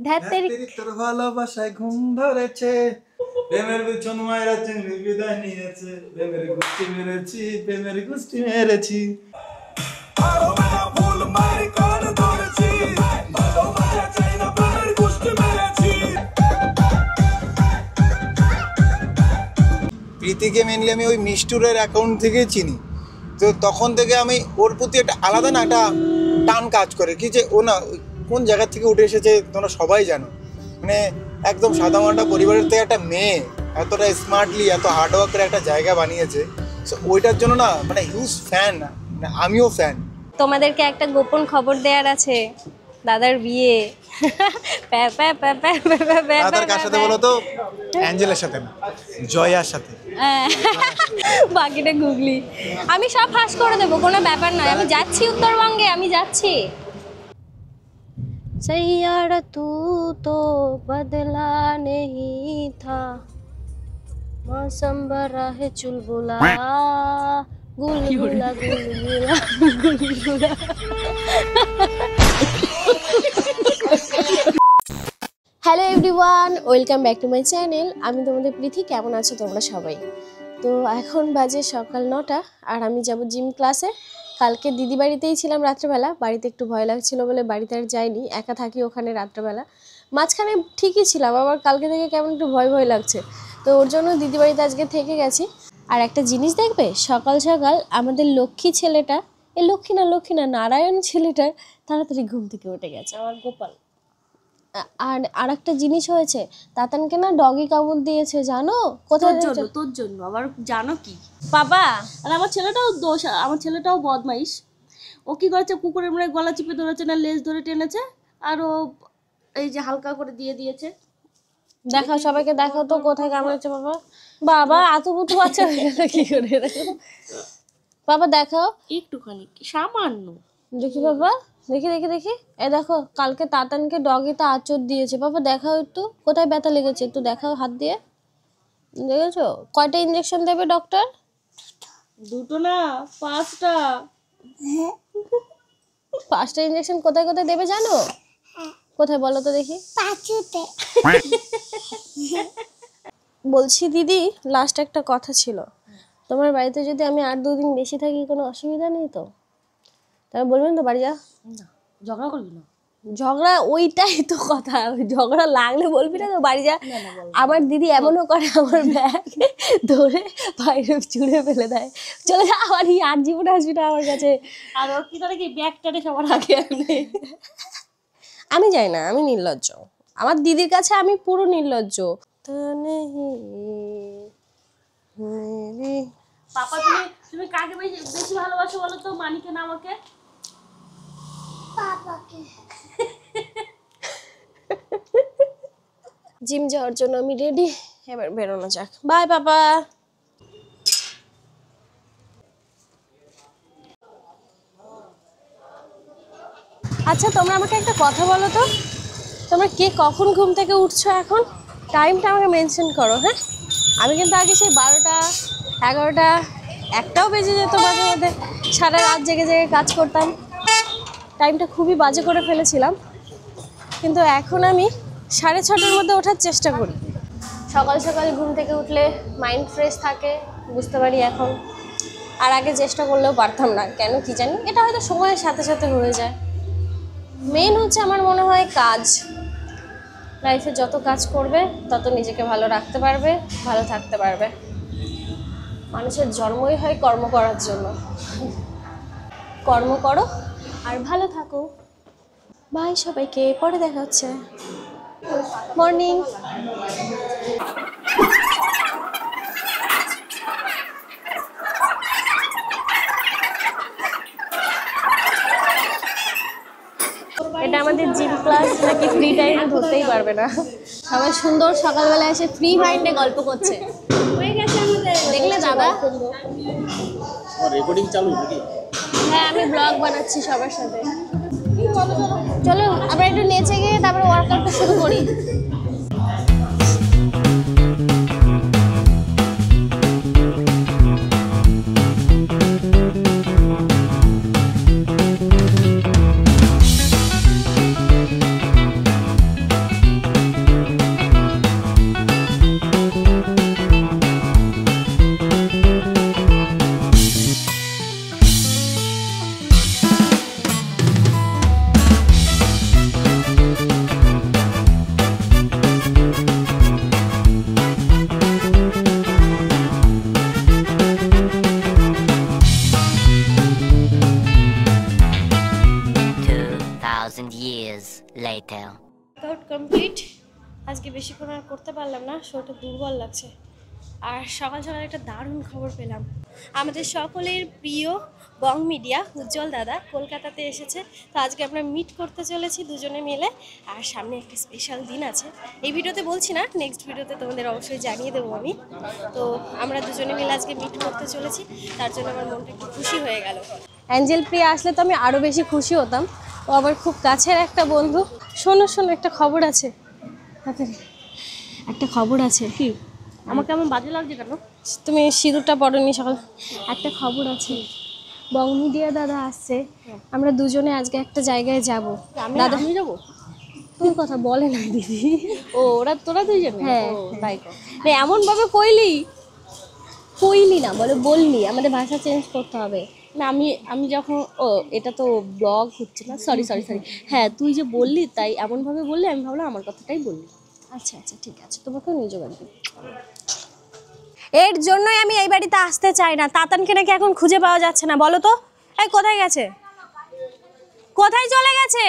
ধ্যাত্তেরি তোর ভালোবাসায় ঘুম ধরেছে, প্রেমের বিছন মায়েরা চিংড়ি বিদায় নিয়েছে, প্রেমের গুষ্টি মেরেছি, প্রেমের গুষ্টি মেরেছি। প্রীতিকে মেনলি আমি ওই মিষ্টুরের অ্যাকাউন্ট থেকেই চিনি, তো তখন থেকে আমি ওর প্রতি একটা আলাদা না একটা টান কাজ করে কি যে ও না কোন জায়গা থেকে উঠে এসেছে তোমরা সবাই জানো, মানে একদম সাদামাটা পরিবারের থেকে একটা মেয়ে এতটা স্মার্টলি এত হার্ডওয়ার্ক করে একটা জায়গা বানিয়েছে, সো ওইটার জন্য না মানে হিউজ ফ্যান, আমিও ফ্যান। তোমাদেরকে একটা গোপন খবর দেওয়ার আছে, দাদার বিয়ে। দাদার কার সাথে বলো তো? অ্যাঞ্জেলের সাথে না, জয়ার সাথে। বাকিটা গুগলি, আমি সব ফাঁস করে দেবো, কোনো ব্যাপার নয়। আমি যাচ্ছি উত্তরবঙ্গে, আমি যাচ্ছি। सैयारा तू तो बदला नहीं था, मौसम बड़ा है चुलबुला, गुलगुला गुलगुला गुलगुला। Hello everyone, welcome back to my channel. আমি তোমাদের প্রীতি। কেমন আছো তোমরা সবাই? তো এখন বাজে সকাল 9টা আর আমি যাব জিম ক্লাসে। কালকে দিদি বাড়িতেই ছিলাম রাত্রেবেলা, বাড়িতে একটু ভয় লাগছিল বলে বাড়িতে আর যাইনি, একা থাকি ওখানে রাত্রেবেলা। মাঝখানে ঠিকই ছিলাম, আবার কালকে থেকে কেমন একটু ভয় ভয় লাগছে, তো ওর জন্য দিদি বাড়িতে আজকে থেকে গেছি। আর একটা জিনিস দেখবে, সকাল সকাল আমাদের লক্ষ্মী ছেলেটা, লক্ষ্মী না নারায়ণ ছেলেটা তাড়াতাড়ি ঘুম থেকে উঠে গেছে, আমার গোপাল। আর একটা জিনিস হয়েছে, তাতানকে না ডগি কামড় দিয়েছে, জানো? কোথায়? তোর জন্য আবার জানো কি বাবা? আর আমার ছেলেটাও দোষ, আমার ছেলেটাও বদমাইশ। ও কি করেছে, কুকুরের মানে গলা চিপে ধরেছে না লেজ ধরে টেনেছে, আর ও এই যে হালকা করে দিয়ে দিয়েছে। দেখাও, সবাইকে দেখাও তো কোথায় কামড়েছে বাবা। বাবা আতুপুতু বাচ্চা হয়ে গেল কি করে? বাবা দেখাও একটুখানি, সামান্য। দেখি বাবা, দেখি দেখি দেখি। এ দেখো, কালকে তাতানকে ডগিতে আঁচড় দিয়েছে। বাবা দেখাও একটু, কোথায় ব্যথা লেগেছে একটু দেখাও হাত দিয়ে। দেখেছো? কয়টা ইঞ্জেকশন দেবে ডক্টর? দুটো না, 5টা। 5টা ইঞ্জেকশন কোথায় কোথায় দেবে জানো? কোথায় বলো তো দেখি। বলছি দিদি, লাস্ট একটা কথা ছিল। তোমার বাড়িতে যদি আমি আর 2 দিন বেশি থাকি, কোনো অসুবিধা নেই তো? তাহলে বলবেন তো বাড়ি যা? না, ঝগড়া করবি না। ঝগড়া, ওইটাই তো কথা। ঝগড়া লাগলে বলবি না তো বাড়ি যা? আমার দিদি এমনও করে, আমার ব্যাগ ধরে বাইরে ছুঁড়ে ফেলে দেয়, চলে যা বাড়ি, আর জীবনে আসবি না আমার কাছে। আর ও কি করে কি ব্যাগটারে সবার আগে আনে? আমি যাই না, আমি নির্লজ্জ। আমার দিদির কাছে আমি পুরো নির্লজ্জ। পাপা, তুমি কাকে বেশি ভালোবাসো বলো তো, মানিকে না আমাকে? পাপাকে। জিম যাওয়ার জন্য আমি রেডি, এবার বেরোনো যাক। বাই পাপা। আচ্ছা তোমরা আমাকে একটা কথা বলো তো, তোমরা কে কখন ঘুম থেকে উঠছো এখন? টাইমটা আমাকে মেনশন করো। হ্যাঁ, আমি কিন্তু আগে সেই 12টা 11টা 1টাও বেজে যেত মাঝে মধ্যে, সারা রাত জেগে জেগে কাজ করতাম, টাইমটা খুবই বাজে করে ফেলেছিলাম। কিন্তু এখন আমি 6:30টার মধ্যে ওঠার চেষ্টা করি। সকাল সকাল ঘুম থেকে উঠলে মাইন্ড ফ্রেশ থাকে, বুঝতে পারি এখন। আর আগে চেষ্টা করলেও পারতাম না, কেন কি জানি, এটা হয়তো সময়ের সাথে সাথে হয়ে যায়। মেন হচ্ছে আমার মনে হয় কাজ। লাইফে যত কাজ করবে তত নিজেকে ভালো রাখতে পারবে, ভালো থাকতে পারবে। মানুষের জন্মই হয় কর্ম করার জন্য। কর্ম করো আর ভালো থাকো। বাই সবাইকে, পরে দেখা হচ্ছে। মর্নিং। এটা আমাদের জিম ক্লাস নাকি ফ্রি টাইম ধরতেই পারবে না। সবাই সুন্দর সকালবেলা এসে ফ্রি মাইন্ডে গল্প করছে। হয়ে গেছে আমাদের, দেখলে দাদা? রেকর্ডিং চালু নাকি? হ্যাঁ, আমি ব্লগ বানাচ্ছি সবার সাথে। চলো আমরা একটু নেচে গিয়ে তারপরে ওয়ার্কআউটটা শুরু করি। Workout complete. আজকে বেশিক্ষণ আর করতে পারলাম না, শরীরটা দুর্বল লাগছে। আর সকাল সকাল একটা দারুণ খবর পেলাম, আমাদের সকলের প্রিয় বং মিডিয়া উজ্জ্বল দাদা কলকাতাতে এসেছে। তো আজকে আমরা মিট করতে চলেছি দুজনে মিলে, আর সামনে একটা স্পেশাল দিন আছে। এই ভিডিওতে বলছি না, নেক্সট ভিডিওতে তোমাদের অবশ্যই জানিয়ে দেবো আমি। তো আমরা দুজনে মিলে আজকে মিট করতে চলেছি, তার জন্য আমার মনটা একটু খুশি হয়ে গেল। অ্যাঞ্জেল প্রিয়া আসলে তো আমি আরও বেশি খুশি হতাম, ও আবার খুব কাছের একটা বন্ধু। শোনো শোনো, একটা খবর আছে, একটা খবর আছে। কি আমাকে আমার বাজে লাগছে কেন? তুমি সিঁদুরটা পড়োনি সকাল। একটা খবর আছে, বং মিডিয়া দাদা আসছে, আমরা দুজনে আজকে একটা জায়গায় যাব। দাদা আমি যাবো? তুমি কথা বলে না দিদি। ও তোরা দুইজন? হ্যাঁ তাই কর। না, এমনভাবে কইলি কইলি না, বললি, আমাদের ভাষা চেঞ্জ করতে হবে। না আমি যখন এটা তো ব্লগ হচ্ছে না, সরি সরি সরি। হ্যাঁ তুই যে বললি তাই এমনভাবে বললি, আমি ভাবলাম আমার কথাটাই বললি। আচ্ছা আচ্ছা ঠিক আছে, তোমাকেও নিয়ে যাবো একদিন। এর জন্যই আমি এই বাড়িতে আসতে চাই না। তাতানকে নাকি এখন খুঁজে পাওয়া যাচ্ছে না, বলো তো। এই কোথায় গেছে, কোথায় চলে গেছে,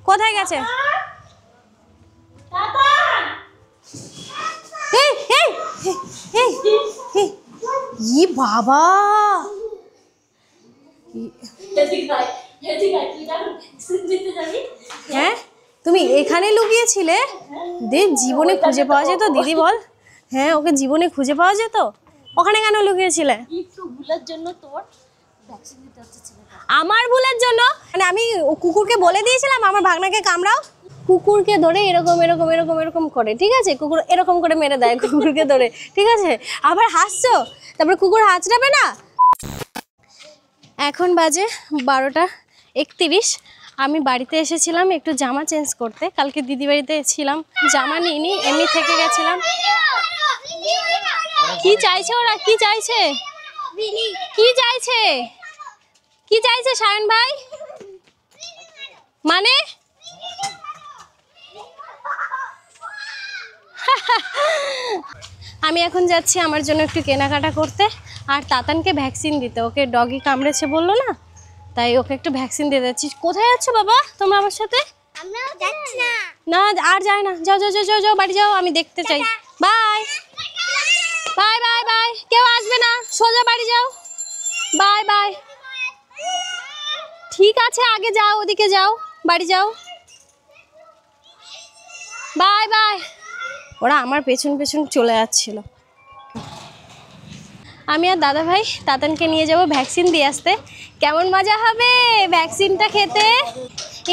কোথায় গেছে? এই এই এই এই, ই বাবা, হ্যাঁ তুমি এখানে লুকিয়েছিলে? দেখ জীবনে খুঁজে পাওয়া যেত দিদি, বল। হ্যাঁ ওকে জীবনে খুঁজে পাওয়া যেত, ওখানে কেন লুকিয়েছিলে? একটু ভুলের জন্য তোর ভ্যাকসিন দিতে হচ্ছে ছেলেটা। আমার ভুলের জন্য? মানে আমি কুকুরকে বলে দিয়েছিলাম আমার ভাগনাকে কামড়াও। কুকুরকে ধরে এরকম এরকম এরকম এরকম করে, ঠিক আছে? কুকুর এরকম করে মেরে দেয় কুকুরকে ধরে, ঠিক আছে? আবার হাসছো, তারপরে কুকুর হাঁচড়াবে না। এখন বাজে 12:31। আমি বাড়িতে এসেছিলাম একটু জামা চেঞ্জ করতে, কালকে দিদি বাড়িতে ছিলাম, জামা নিইনি, এমনি থেকে গেছিলাম। কি চাইছে ওরা, কি চাইছে, কি চাইছে, কি চাইছে সায়ন ভাই? মানে আমি এখন যাচ্ছি আমার জন্য একটু কেনাকাটা করতে, আর তাতানকে ভ্যাকসিন দিতে। ওকে ডগি কামড়েছে বললো না, তাই ওকে একটু ভ্যাকসিন দিয়ে যাচ্ছি। কোথায় যাচ্ছ বাবা তোমরা আমার সাথে? না আর যায় না, যাও যাও যাও যাও যাও, বাড়ি যাও, আমি দেখতে চাই। বাই বাই বাই বাই, কেউ আসবে না, সোজা বাড়ি যাও। Bye bye. ঠিক আছে আগে যাও, ওদিকে যাও, বাড়ি যাও। Bye bye. ওরা আমার পেছন পেছন চলে যাচ্ছিল। আমি আর দাদা ভাই তাতানকে নিয়ে যাব ভ্যাকসিন দিয়ে আসতে। কেমন মজা হবে ভ্যাকসিনটা খেতে।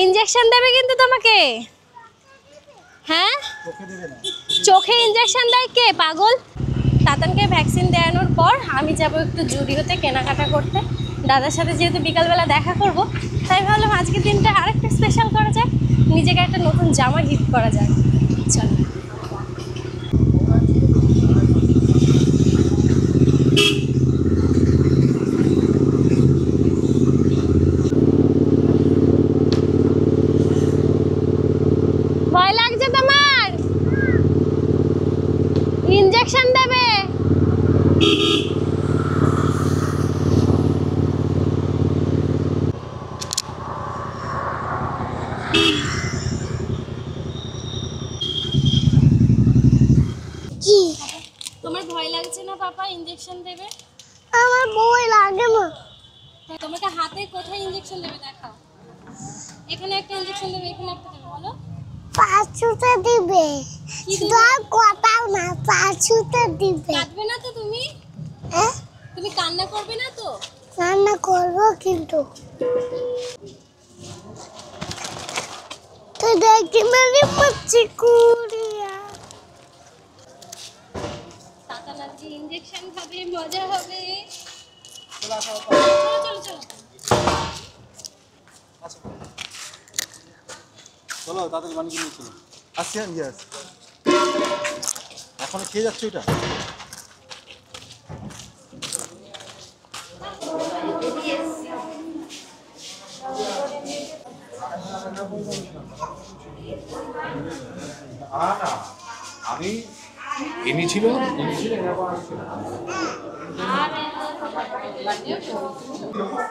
ইঞ্জেকশন দেবে কিন্তু তোমাকে, হ্যাঁ চোখে ইঞ্জেকশন দেয় কে পাগল? তাতানকে ভ্যাকসিন দেওয়ানোর পর আমি যাব একটু জুডিওতে কেনাকাটা করতে। দাদার সাথে যেহেতু বিকালবেলা দেখা করব, তাই ভাবলাম আজকের দিনটা আরেকটা স্পেশাল করা যায়, নিজেকে একটা নতুন জামা গিফট করা যায়। চলো। ভয় লাগছে তোমার? ইঞ্জেকশন দেবে। কি তোমার ভয় লাগছে না পাপা ইঞ্জেকশন দেবে? আমার ভয় লাগে না। তোমাকে হাতে কোথায় ইঞ্জেকশন দেবে দেখাও। এখানে একটা ইঞ্জেকশন দেবে, এখানে একটা দেবে, বলো। পাঁচুতে দিবে, শুধু কথাও না, পাঁচুতে দিবে। কাঁদবে না তো তুমি? তুমি কান্না করবে না তো? কান্না করবো কিন্তু তো দেখি মেরে পচ্ছি কুড়িয়া। তাতা নাকি ইঞ্জেকশন খাবে, মজা হবে। চলো চলো চলো চলো তাদের বানিয়ে নিয়েছিল। আসছি আমি, ইয়েস। এখন খেয়ে যাচ্ছে ওইটা। আমি এনেছিল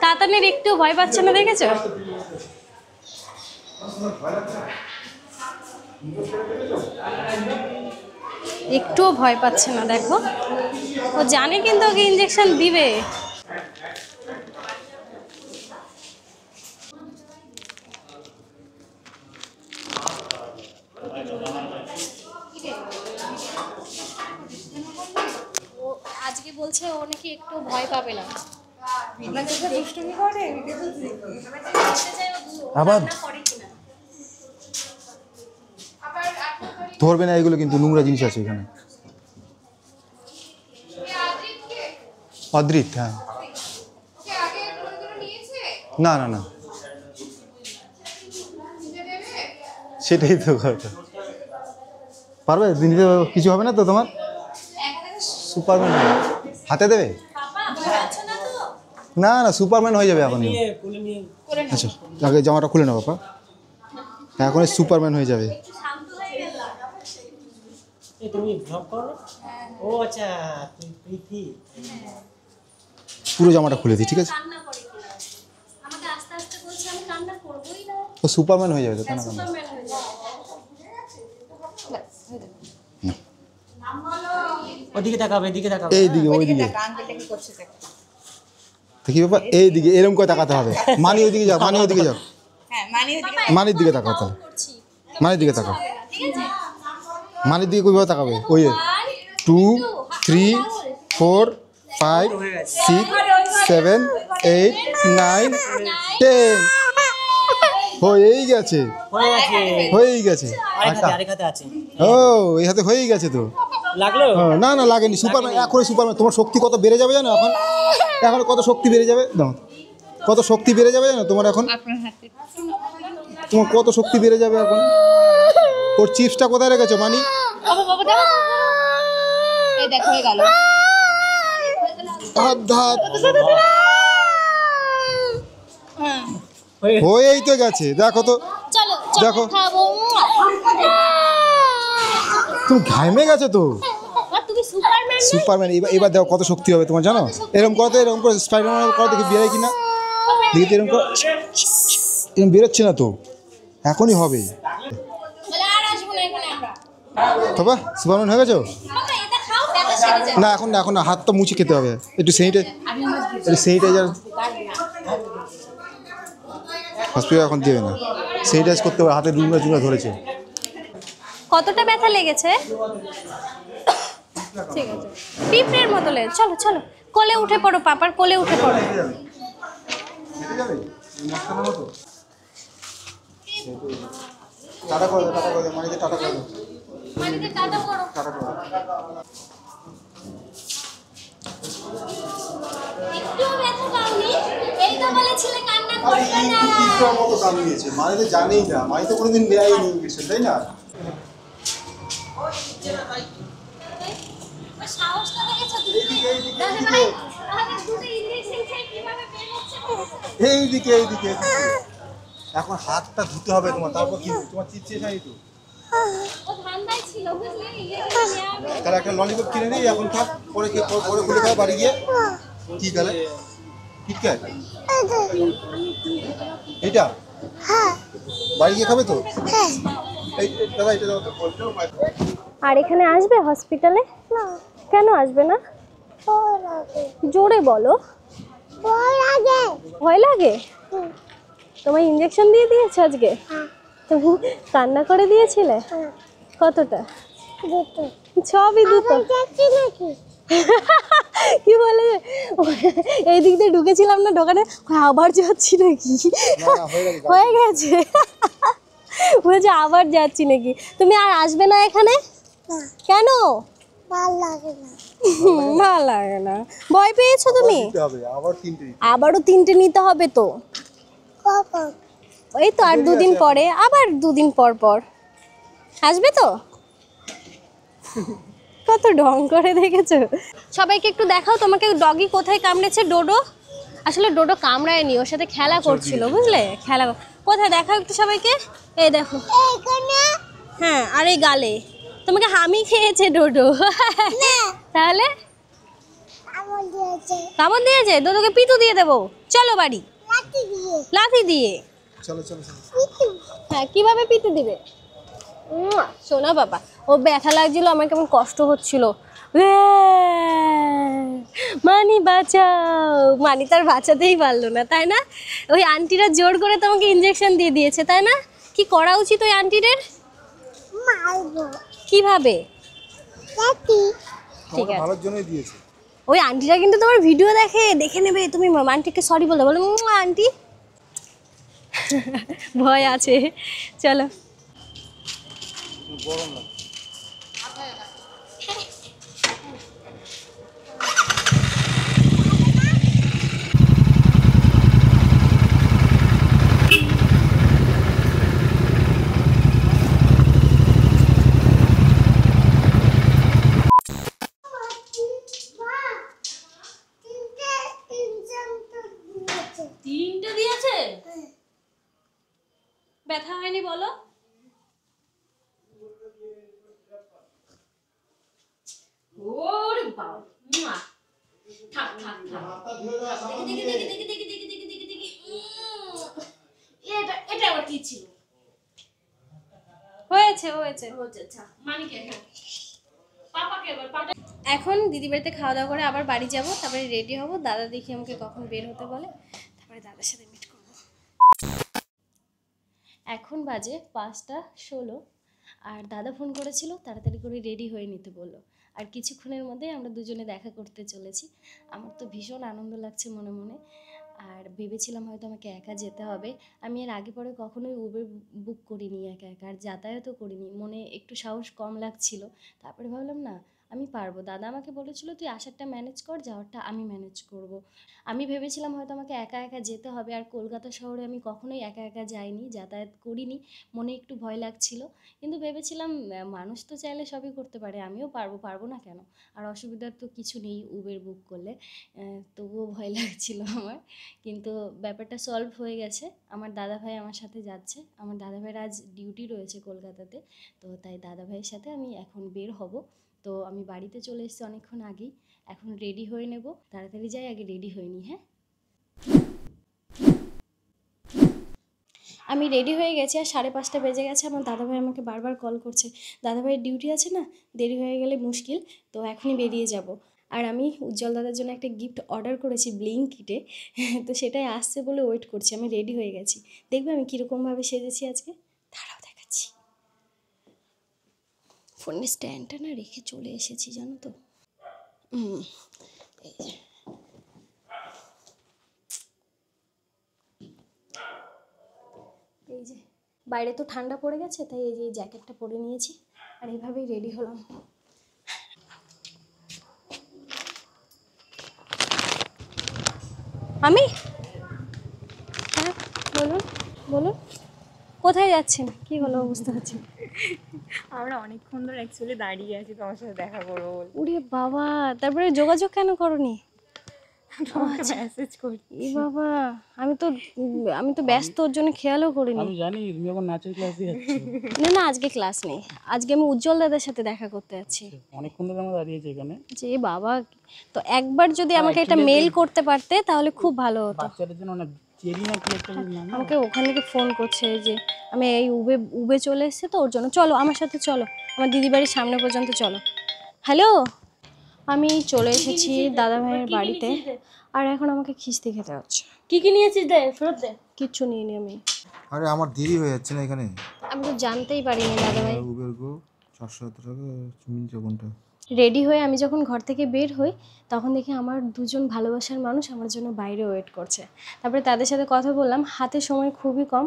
তাতানের একটু ভয় পাচ্ছে না, দেখেছো? একটুও ভয় পাচ্ছে না, দেখো ও জানে কিন্তু ওকে ইঞ্জেকশন দিবে। ও আজকে বলছে ও নাকি একটু ভয় পাবে না। আবার ধরবে না, এগুলো কিন্তু নোংরা জিনিস আছে এখানে। অদ্রিত, হ্যাঁ। না না না, সেটাই তো কথা। পারবে দিনতে? কিছু হবে না তো তোমার? সুপারম্যান হাতে দেবে? না না, সুপারম্যান হয়ে যাবে এখনই। আচ্ছা আগে জামাটা খুলে নাও বাবা, এখন সুপারম্যান হয়ে যাবে। তুমি ভ্লগ করো? ও আচ্ছা, তুই প্রীতি। পুরো জামাটা খুলে দিই, ঠিক আছে? আমাকে আস্তে আস্তে বলছে, আমি কান্না করবই না। ও সুপারম্যান হয়ে যাবে তো, কেন কেন? সুপারম্যান হয়ে যাবে। ওদিকে তাকাবে, এদিকে তাকাবে। এই দিকে, ওই দিকে দেখি বাবা, এই দিকে এরকম করে তাকাতে হবে। মানি ওইদিকে যাও, মানি ওইদিকে যাও, মানির দিকে তাকাও। তাহলে মানির দিকে তাকাও, মানির দিকে কীভাবে তাকাবে? ওই 2 3 4 5 6 7 8 9 10 হয়েই গেছে, হয়ে গেছে। হয়েই গেছে। আরেক হাতে আছে। ও এই হাতে হয়েই গেছে তো। লাগলো? না না লাগেনি। সুপারম্যান এখনই সুপারম্যান। তোমার শক্তি কত বেড়ে যাবে জানো? এখন এখন কত শক্তি বেড়ে যাবে, দাও কত শক্তি বেড়ে যাবে জানো তোমার এখন? তোমার কত শক্তি বেড়ে যাবে এখন। ওর চিপসটা কোথায় রেখেছো মানি? হয়েই তো গেছে, দেখো তো, চলো দেখো খাবো। তুমি ঘামে গেছে তো। আর তুমি সুপারম্যান। সুপারম্যান এবার দেখো কত শক্তি হবে তোমার, জানো? এরকম করো তো, এরকম করে স্পাইডারম্যান করো, দেখি বেরোয় কিনা। দেখি তো, এরকম করো, এরকম বেরোচ্ছে না তো, এখনই হবে। বলে আর আসবো না এখানে আমরা। বাবা সুপারম্যান হয়ে গেছো? বাবা এটা খাও, ব্যথা সেরে যাবে। না এখন না, এখন না, হাত তো মুছে খেতে হবে। একটু স্যানিটাইজার হসপিটাল এখন দেবে না, স্যানিটাইজ করতে হবে। হাতে ডুমরা চুমরা ধরেছে। কতটা ব্যথা লেগেছে? ঠিক আছে, পিঁপড়ের মতো লেগেছে। চলো চলো, কোলে উঠে পড়ো, পাপার কোলে উঠে পড়ো। টাটা করে দাও, টাটা করে দাও, মানিকে টাটা করে দাও, মানিকে টাটা করো। টাটা করে দাও। একটুও ব্যথা পাওনি? এই তো বলেছিলে কান্না করবে না। পিঁপড়ার মতো কামড়িয়েছে, মানি তো জানেই না, মানি তো কোনোদিন নেয়নি ইঞ্জেকশন, তাই না? ওর সাহসটা দেখেছো তুমি? দাদা ভাই, আমাদের দুটো ইঞ্জেকশন খেয়ে কিভাবে বের হচ্ছে? এইদিকে এইদিকে। এখন হাতটা ধুতে হবে তোমার, তারপর কি তোমার চিপসে খাই তো। ও ঠান্ডায় ছিল, বুঝলে? ইঞ্জেকশন নেওয়া হবে। তাহলে একটা ললিপপ কিনে দিই, এখন থাক, পরে পরে খুলে খাও বাড়ি গিয়ে। কি তাহলে কিটক্যাট এইটা বাড়ি গিয়ে খাবে তো? এই দাদা এটা দাও তো। আর এখানে আসবে হসপিটালে? কেন আসবে না? জোরে বলো। ভয় লাগে? তোমার ইঞ্জেকশন দিয়ে দিয়েছে আজকে? তুমি কান্না করে দিয়েছিলে? কতটা? সবই দুটো। কি বলে, এই দিক দিয়ে ঢুকেছিলাম না দোকানে, আবার যাচ্ছি নাকি? হয়ে গেছে। বলছে আবার যাচ্ছি নাকি? তুমি আর আসবে না এখানে? কেন? ভাল লাগে না। ভয় পেয়েছো তুমি? আবারও 3টে নিতে হবে তো। এই তো আর 2 দিন পরে, আবার 2 দিন পর পর আসবে তো। কত ঢং করে দেখেছো? সবাইকে একটু দেখাও তোমাকে ডগি কোথায় কামড়েছে। ডোডো, আসলে ডোডো কামড়ায়নি, ওর সাথে খেলা করছিল, বুঝলে? খেলা কোথায় দেখাও একটু সবাইকে। এই দেখো, হ্যাঁ, আর এই গালে। তোমাকে হামি খেয়েছে ডোডো। তাহলে কামড় দিয়েছে? ডোডোকে পিতু দিয়ে দেবো। চলো বাড়ি, লাথি দিয়ে। চলো চলো চলো। হ্যাঁ কিভাবে পিতে দিবে? শোনা বাবা, ও ব্যথা লাগছিল, আমার কেমন কষ্ট হচ্ছিল। মানি বাঁচাও, মানি তার বাঁচাতেই পারলো না, তাই না? ওই আন্টিরা জোর করে তোমাকে ইঞ্জেকশন দিয়ে দিয়েছে, তাই না? কি করা উচিত ওই আন্টিদের? কিভাবে? ঠিক আছে, ভালোর জন্যই দিয়েছে। ওই আন্টিরা কিন্তু তোমার ভিডিও দেখে নেবে, তুমি আন্টিকে সরি বলে বলো আন্টি। ভয় আছে, চলো। গরম লাগে। তিনটে দিয়েছে? ব্যথা হয়নি বলো? ওরে বাবা, থাক থাক থাক। দেখি। এটা আবার কি ছিল? হয়েছে। আচ্ছা মানিকে, হ্যাঁ পাপাকে এবার পাটা। এখন দিদি বাড়িতে খাওয়া দাওয়া করে আবার বাড়ি যাব, তারপরে রেডি হব। দাদা দেখি আমাকে কখন বের হতে বলে, তারপরে দাদার সাথে মিট করব। এখন বাজে 5:16 আর দাদা ফোন করেছিল, তাড়াতাড়ি করে রেডি হয়ে নিতে বললো। আর কিছুক্ষণের মধ্যে আমরা দুজনে দেখা করতে চলেছি। আমার তো ভীষণ আনন্দ লাগছে মনে মনে। আর ভেবেছিলাম হয়তো আমাকে একা যেতে হবে। আমি এর আগে পরে কখনোই উবের বুক করিনি একা একা, আর যাতায়াতও করিনি, মনে একটু সাহস কম লাগছিল। তারপরে ভাবলাম না, আমি পারবো। দাদা আমাকে বলেছিল তুই আসারটা ম্যানেজ কর, যাওয়ারটা আমি ম্যানেজ করব। আমি ভেবেছিলাম হয়তো আমাকে একা একা যেতে হবে, আর কলকাতা শহরে আমি কখনোই একা একা যাইনি, যাতায়াত করিনি, মনে একটু ভয় লাগছিল। কিন্তু ভেবেছিলাম মানুষ তো চাইলে সবই করতে পারে, আমিও পারবো না কেন? আর অসুবিধার তো কিছু নেই উবের বুক করলে। তবুও ভয় লাগছিল আমার, কিন্তু ব্যাপারটা সলভ হয়ে গেছে। আমার দাদাভাই আমার সাথে যাচ্ছে, আমার দাদাভাইয়ের আজ ডিউটি রয়েছে কলকাতাতে, তো তাই দাদাভাইয়ের সাথে আমি এখন বের হব। তো আমি বাড়িতে চলে এসেছি অনেকক্ষণ আগেই, এখন রেডি হয়ে নেব। তাড়াতাড়ি যাই, আগে রেডি হয়ে নিই। হ্যাঁ, আমি রেডি হয়ে গেছি আর 5:30 বেজে গেছে। আমার দাদাভাই আমাকে বারবার কল করছে, দাদাভাইয়ের ডিউটি আছে না, দেরি হয়ে গেলে মুশকিল, তো এখনই বেরিয়ে যাব। আর আমি উজ্জ্বল দাদার জন্য একটা গিফট অর্ডার করেছি ব্লিঙ্কিটে, তো সেটাই আসছে বলে ওয়েট করছি। আমি রেডি হয়ে গেছি, দেখবে আমি কীরকমভাবে সেজেছি আজকে, দাঁড়াও দেখাচ্ছি। ফোনের স্ট্যান্ডটা না রেখে চলে এসেছি জানো তো। এই যে এই যে বাইরে তো ঠান্ডা পড়ে গেছে, তাই এই যে জ্যাকেটটা পরে নিয়েছি আর এইভাবেই রেডি হলাম। আমি হ্যাঁ বলুন কোথায় যাচ্ছেন? কি হলো বুঝতে পারছি। আমরা অনেকক্ষণ ধরে অ্যাকচুয়ালি দাঁড়িয়ে আছি তোমার সাথে দেখা করবো বলে। উরে বাবা, তারপরে যোগাযোগ কেন করনি? তোমাকে মেসেজ করি। এ বাবা, আমি তো ব্যস্ত, ওর জন্য খেয়ালও করিনি। আমি জানি তুমি এখন নাচের ক্লাসে যাচ্ছ। না আজকে ক্লাস নেই, আজকে আমি উজ্জ্বল দাদার সাথে দেখা করতে যাচ্ছি। অনেকক্ষণ ধরে আমরা দাঁড়িয়েছি এখানে। যে বাবা, তো একবার যদি আমাকে একটা মেল করতে পারতে তাহলে খুব ভালো হতো। বাচ্চাদের জন্য অনেক চেরি না কি একটা নাম। আমাকে ওখান থেকে ফোন করছে যে আমি এই উবে চলে এসেছে, তো ওর জন্য চলো আমার সাথে, চলো আমার দিদি বাড়ির সামনে পর্যন্ত চলো। হ্যালো, আমি চলে এসেছি দাদা ভাইয়ের বাড়িতে, আর এখন আমাকে খিস্তি খেতে হচ্ছে। কি নিয়েছিস? দে, ফেরত দে। কিচ্ছু নিইনি আমি। আরে আমার দেরি হয়ে যাচ্ছে না এখানে। আমি তো জানতেই পারিনি দাদা ভাই। উবের গো 470 টাকা তুমি কোনটা? রেডি হয়ে আমি যখন ঘর থেকে বের হই, তখন দেখি আমার দুজন ভালোবাসার মানুষ আমার জন্য বাইরে ওয়েট করছে। তারপরে তাদের সাথে কথা বললাম, হাতে সময় খুবই কম,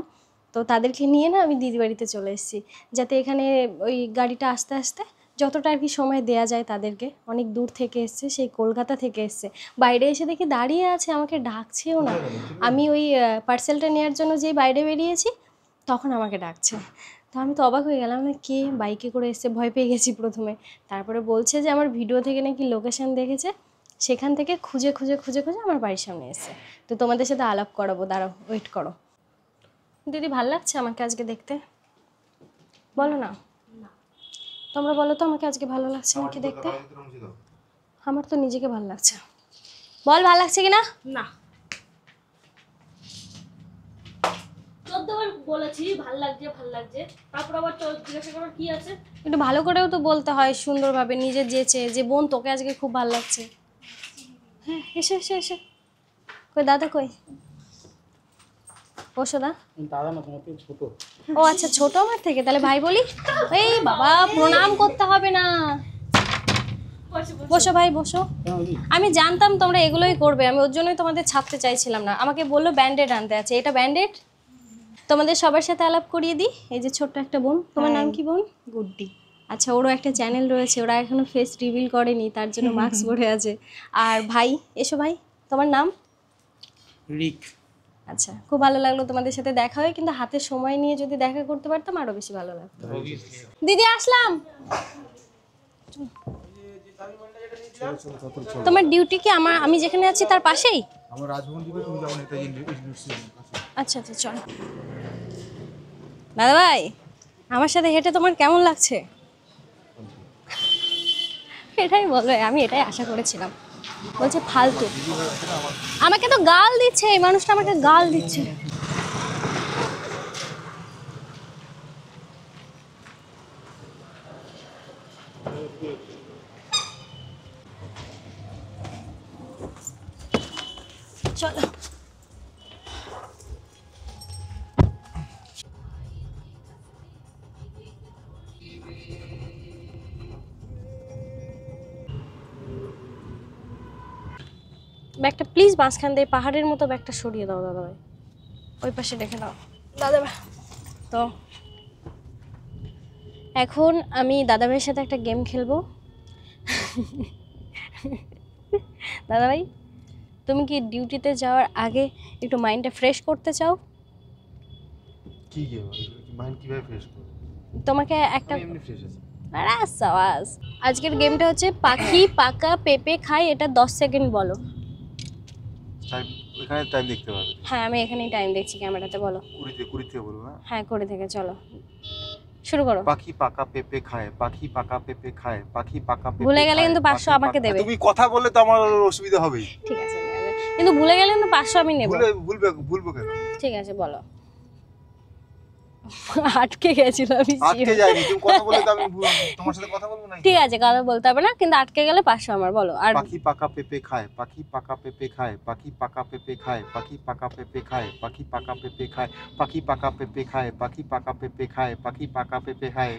তো তাদেরকে নিয়ে না আমি দিদি বাড়িতে চলে এসেছি, যাতে এখানে ওই গাড়িটা আস্তে আস্তে যতটা আর কি সময় দেয়া যায় তাদেরকে। অনেক দূর থেকে এসছে, সেই কলকাতা থেকে এসছে, বাইরে এসে দেখি দাঁড়িয়ে আছে, আমাকে ডাকছেও না। আমি ওই পার্সেলটা নেওয়ার জন্য যেই বাইরে বেরিয়েছি তখন আমাকে ডাকছে। তো আমি তো অবাক হয়ে গেলাম, না কে বাইকে করে এসছে, ভয় পেয়ে গেছি প্রথমে। তারপরে বলছে যে আমার ভিডিও থেকে নাকি লোকেশন দেখেছে, সেখান থেকে খুঁজে আমার বাড়ির সামনে এসছে। তো তোমাদের সাথে আলাপ করাবো, দাঁড়াও ওয়েট করো। দিদি ভাল লাগছে আমাকে আজকে দেখতে? বলো না, তোমরা বলো তো আমাকে আজকে ভালো লাগছে নাকি দেখতে? আমার তো নিজেকে ভালো লাগছে। বল ভালো লাগছে কিনা? না 14 বার বলেছি ভাল লাগছে তারপর আবার জিজ্ঞাসা করার কি আছে? একটু ভালো করেও তো বলতে হয় সুন্দরভাবে, নিজের যেচে যে বোন তোকে আজকে খুব ভালো লাগছে। হ্যাঁ এসো এসো এসো। কই দাদা কই? বসো দা। দাদা না, তোমার থেকে ছোট। ও আচ্ছা, ছোট আমার থেকে, তাহলে ভাই বলি। এই বাবা, প্রণাম করতে হবে না। বসো ভাই বসো। আমি জানতাম তোমরা এগুলোই করবে, আমি ওর জন্যই তোমাদের ছাড়তে চাইছিলাম না। আমাকে বললো ব্যান্ডেড আনতে আছে, এটা ব্যান্ডেড। তোমাদের সবার সাথে আলাপ করিয়ে দিই। এই যে ছোট্ট একটা বোন, তোমার নাম কি বোন? গুড্ডি। আচ্ছা, ওরও একটা চ্যানেল রয়েছে, ওরা এখনো ফেস রিভিল করেনি, তার জন্য মাস্ক পরে আছে। আর ভাই, এসো ভাই, তোমার নাম? রিক। আচ্ছা, খুব ভালো লাগলো তোমাদের সাথে দেখা হয়, কিন্তু হাতে সময় নিয়ে যদি দেখা করতে পারতাম আরো বেশি ভালো লাগতো। দিদি আসলাম। তোমার ডিউটি কি আমি যেখানে আছি তার পাশেই? আমার রাজভবন দিবে, তুমি যাও নেতাজি ইউনিভার্সিটি। আচ্ছা আচ্ছা, চল। দাদা ভাই, আমার সাথে হেঁটে তোমার কেমন লাগছে? এটাই বলো, আমি এটাই আশা করেছিলাম। বলছে ফালতু, আমাকে তো গাল দিচ্ছে এই মানুষটা, আমাকে গাল দিচ্ছে। চলো। ব্যাগটা প্লিজ মাঝখান দিয়ে পাহাড়ের মতো ব্যাগটা সরিয়ে দাও দাদা ভাই, ওই পাশে রেখে দাও দাদা ভাই। তো এখন আমি দাদা ভাইয়ের সাথে একটা গেম খেলবো। দাদা ভাই, তুমি কি ডিউটিতে যাওয়ার আগে একটু মাইন্ডটা ফ্রেশ করতে চাও? কি গেম? মাইন্ড কিভাবে ফ্রেশ করব? তোমাকে একটা এমনি ফ্রেশ আছে। আরে সাবাস। আজকের গেমটা হচ্ছে পাখি পাকা পেঁপে খায়, এটা 10 সেকেন্ড বলো। টাইম এখানে টাইম দেখতে পারবে। হ্যাঁ, আমি এখানেই টাইম দেখছি ক্যামেরাতে, বলো। 20 থেকে বলবো না? হ্যাঁ, করে থেকে চলো, শুরু করো। পাখি পাকা পেঁপে খায়, পাখি পাকা পেঁপে খায়, পাখি পাকা পেঁপে। ভুলে গেলে কিন্তু 500 আমাকে দেবে। তুমি কথা বললে তো আমার অসুবিধা হবেই। ঠিক আছে, কিন্তু ভুলে গেলে কিন্তু 500 আমি নেব। ভুলবো কেন? ঠিক আছে, বলো। আটকে গেছিল আমি। আটকে যাইনি, তুমি কথা বললে তো আমি তোমার সাথে কথা বলবো না। ঠিক আছে, কথা বলতে হবে না, কিন্তু আটকে গেলে 500 আমার, বলো। আর পাখি পাকা পেঁপে খায়, পাখি পাকা পেঁপে খায়, পাখি পাকা পেঁপে খায়, পাখি পাকা পেঁপে খায়, পাখি পাকা পেঁপে খায়, পাখি পাকা পেঁপে খায়, পাখি পাকা পেঁপে খায়, পাখি পাকা পেঁপে খায়।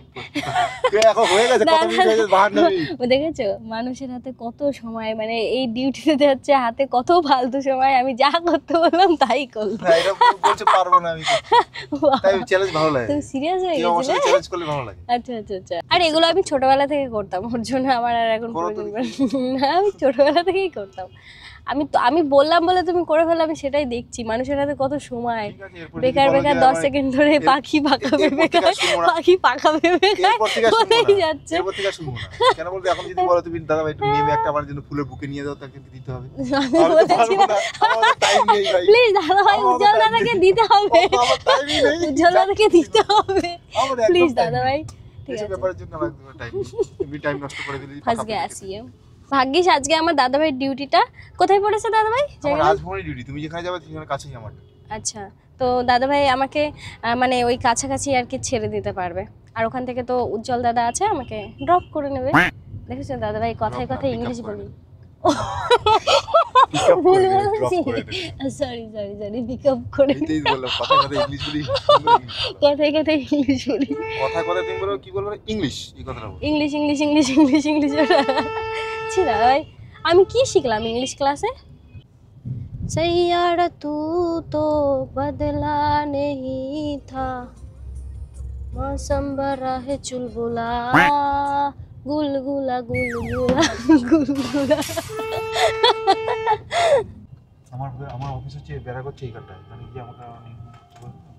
এখন হয়ে গেছে, কত মিনিট হয়ে গেছে, বাহার নেই। দেখেছো মানুষের হাতে কত সময়, মানে এই ডিউটিতে হচ্ছে হাতে কত ফালতু সময়, আমি যা করতে বললাম তাই করলাম। না, এটা বলতে পারবো না আমি, তাই চ্যালেঞ্জ ভালো লাগে। তুমি সিরিয়াস হয়ে কেউ আমার সাথে গেছিলে? চ্যালেঞ্জ করলে ভালো লাগে। আচ্ছা আচ্ছা আচ্ছা। আর এগুলো আমি ছোটবেলা থেকে করতাম, ওর জন্য আমার আর এখন প্রয়োজন পড়ে না। আমি ছোটবেলা থেকেই করতাম। আমি বললাম বলে তুমি করে ফেলে, আমি সেটাই দেখছি। মানুষের হাতে কত সময়, ঠিক আছে, এরপর বেকার বেকার 10 সেকেন্ড ধরে পাখি পাকা পেঁপে খায়, পাখি পাকা পেঁপে খায়, বলেই যাচ্ছে। এরপর থেকে শুনবো না। কেন বলতে, এখন যদি বলো তুমি দাদা ভাই একটু নেমে একটা আমার জন্য ফুলের বুকে নিয়ে দাও, তাকে দিতে হবে। আমি বলেছি না, টাইম নেই ভাই। প্লিজ দাদা ভাই, উজ্জ্বল দাদাকে দিতে হবে, আমার টাইমই নেই। উজ্জ্বল দাদাকে দিতে হবে, আমার একদম প্লিজ time দাদা ভাই। ঠিক এসব আছে, ব্যাপারের জন্য আমার একদম টাইম নেই। তুমি টাইম নষ্ট করে দিলি। ফার্স্ট গে আসি। ভাগ্যিস আজকে আমার দাদা ভাইয়ের ডিউটিটা কোথায় পড়েছে দাদা ভাই? আমার রাজভবনের ডিউটি, তুমি যেখানে যাবে সেখানে কাছেই আমার। আচ্ছা, তো দাদা ভাই আমাকে মানে ওই কাছাকাছি আর কি ছেড়ে দিতে পারবে, আর ওখান থেকে তো উজ্জ্বল দাদা আছে, আমাকে ড্রপ করে নেবে। দেখেছো দাদা ভাই কথায় কথায় ইংলিশ বলি। ভুল বলেছি, sorry sorry sorry, pick up করে। এইটাই বললাম, কথা কথা ইংলিশ বলি। কথায় কথায় ইংলিশ বলি, কথা কথা তুমি বলো, কি বলবো, ইংলিশ, এই কথাটা বলো। English English English English English. ছি দাদা ভাই, আমি কি শিখলাম ইংলিশ ক্লাসে? सैयारा तू तो बदला नहीं था, मौसम भरा है चुलबुला, गुलगुला गुलगुला गुलगुला। আমার অফিস হচ্ছে বেড়া করছে এই কারটা, মানে কি আমাকে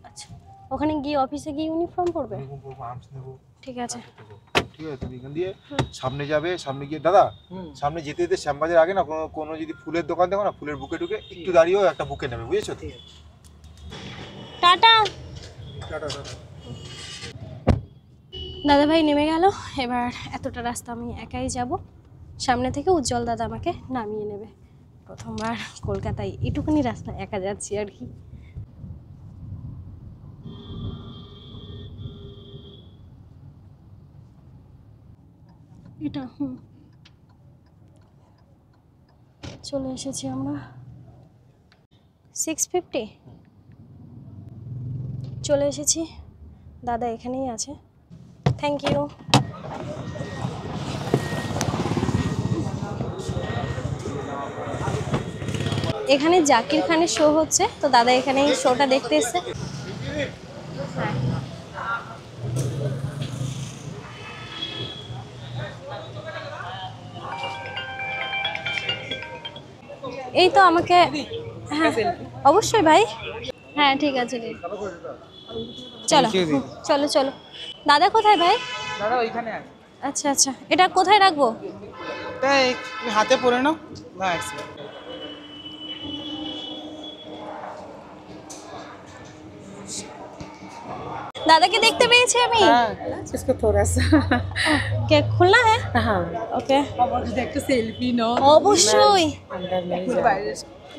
আচ্ছা, ওখানে গিয়ে অফিসে গিয়ে ইউনিফর্ম পরবে? এরকম করবো, আর্মস নেবো। ঠিক আছে ঠিক আছে, তুমি এখান দিয়ে সামনে যাবে, সামনে গিয়ে দাদা সামনে যেতে যেতে শ্যামবাজার আগে না কোনো যদি ফুলের দোকান দেখো না, ফুলের বুকে ঢুকে একটু দাঁড়িয়েও একটা বুকে নেবে, বুঝেছো? টাটা। টাটা। দাদা ভাই নেমে গেল, এবার এতটা রাস্তা আমি একাই যাব। সামনে থেকে উজ্জ্বল দাদা আমাকে নামিয়ে নেবে। প্রথমবার কলকাতায় এটুকুনি রাস্তা একা যাচ্ছি আর কি। এটা চলে এসেছি আমরা 650 চলে এসেছি। দাদা এখানেই আছে, থ্যাংক ইউ। এখানে জাকির খানের শো হচ্ছে, তো দাদা এখানে এই শোটা দেখতে এসছে। এই তো আমাকে, হ্যাঁ অবশ্যই ভাই, হ্যাঁ ঠিক আছে ঠিক। চলো চলো চলো। দাদা কোথায় ভাই? দাদা ওইখানে আছে। আচ্ছা আচ্ছা, এটা কোথায় রাখবো? এটা হাতে পরে নাও। ব্যাস। দাদাকে দেখতে পেয়েছি আমি। इसको थोड़ा सा কে খুলনা হ্যাঁ? हाँ ओके देख तो सेल्फी नो অবশ্যই अंदर नहीं जा